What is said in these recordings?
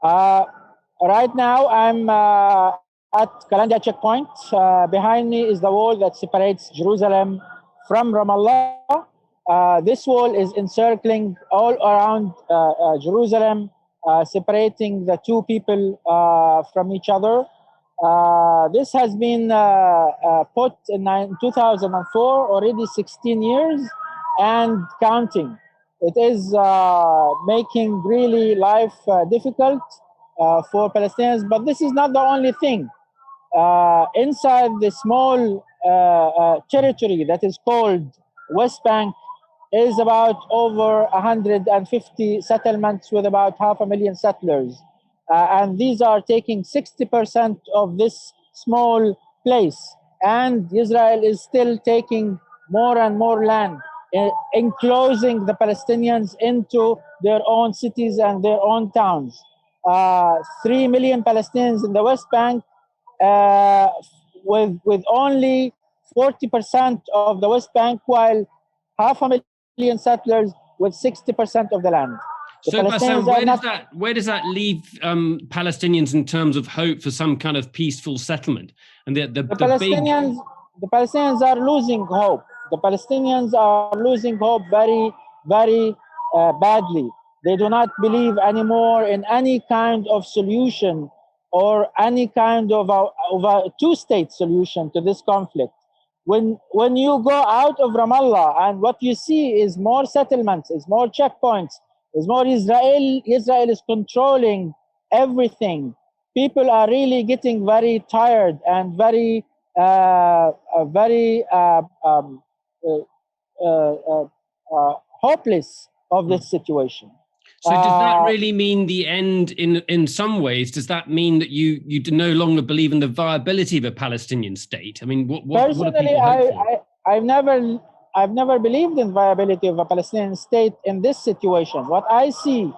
Uh, right now, I'm at Kalandia checkpoint. Behind me is the wall that separates Jerusalem from Ramallah. This wall is encircling all around Jerusalem, separating the two people from each other. This has been put in 2004, already 16 years and counting. It is making really life difficult for Palestinians, but this is not the only thing. Inside the small territory that is called West Bank is about over 150 settlements with about 500,000 settlers. And these are taking 60% of this small place. And Israel is still taking more and more land, enclosing the Palestinians into their own cities and their own towns. 3 million Palestinians in the West Bank, uh, with only 40% of the West Bank, while 500,000 settlers with 60% of the land. So, Bassam, where does that leave Palestinians in terms of hope for some kind of peaceful settlement? And the Palestinians are losing hope. The Palestinians are losing hope very, very badly. They do not believe anymore in any kind of solution or any kind of a two-state solution to this conflict. When you go out of Ramallah and what you see is more settlements, is more checkpoints, is more Israel is controlling everything. People are really getting very tired and very hopeless of this situation. So does that really mean the end in some ways? Does that mean that you no longer believe in the viability of a Palestinian state? I mean, what personally, do people hope for? I've never believed in viability of a Palestinian state in this situation. What I see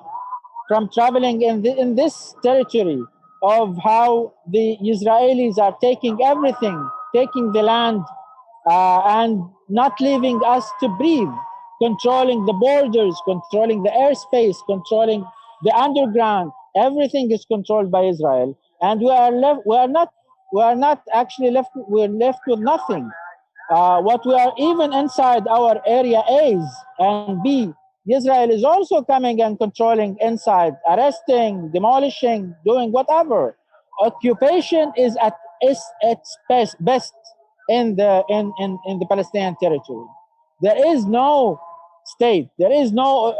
from traveling in this territory of how the Israelis are taking everything, taking the land, and not leaving us to breathe, controlling the borders, controlling the airspace, controlling the underground. Everything is controlled by Israel, and we are left. We are not actually left. We're left with nothing. What we are even inside our area A's and B, Israel is also coming and controlling inside, arresting, demolishing, doing whatever. Occupation is at its best in the Palestinian territory. There is no state. There is no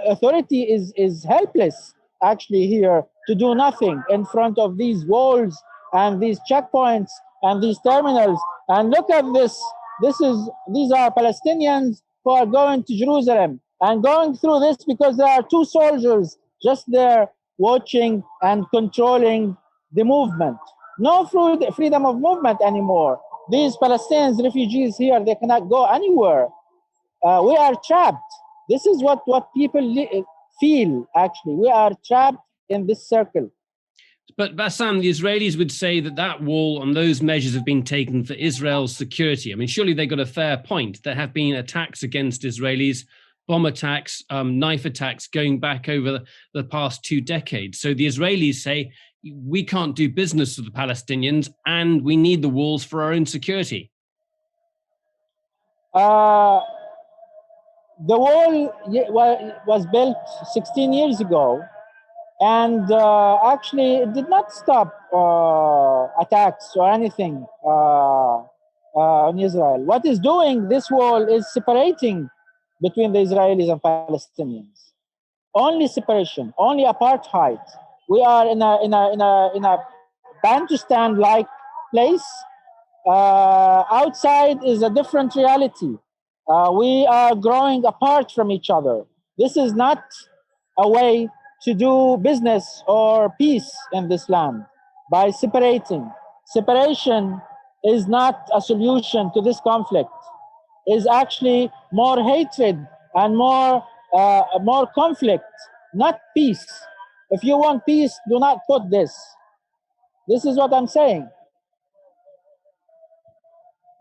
authority. Is helpless actually here to do nothing in front of these walls and these checkpoints and these terminals. And look at this. These are Palestinians who are going to Jerusalem and going through this because there are two soldiers just there watching and controlling the movement. No freedom of movement anymore. These Palestinians, refugees here, they cannot go anywhere. We are trapped. This is what people feel, actually. We are trapped in this circle. But Bassam, the Israelis would say that wall and those measures have been taken for Israel's security. I mean, surely they got a fair point. There have been attacks against Israelis, bomb attacks, knife attacks going back over the past 2 decades. So the Israelis say, we can't do business with the Palestinians and we need the walls for our own security. The wall was built 16 years ago. And actually, it did not stop attacks or anything on Israel. What is doing this wall is separating between the Israelis and Palestinians. Only separation, only apartheid. We are in a Bantustan-like place. Outside is a different reality. We are growing apart from each other. This is not a way to do business or peace in this land by separating. Separation is not a solution to this conflict. Is actually more hatred and more conflict, not peace. If you want peace, do not put this. This is what I'm saying.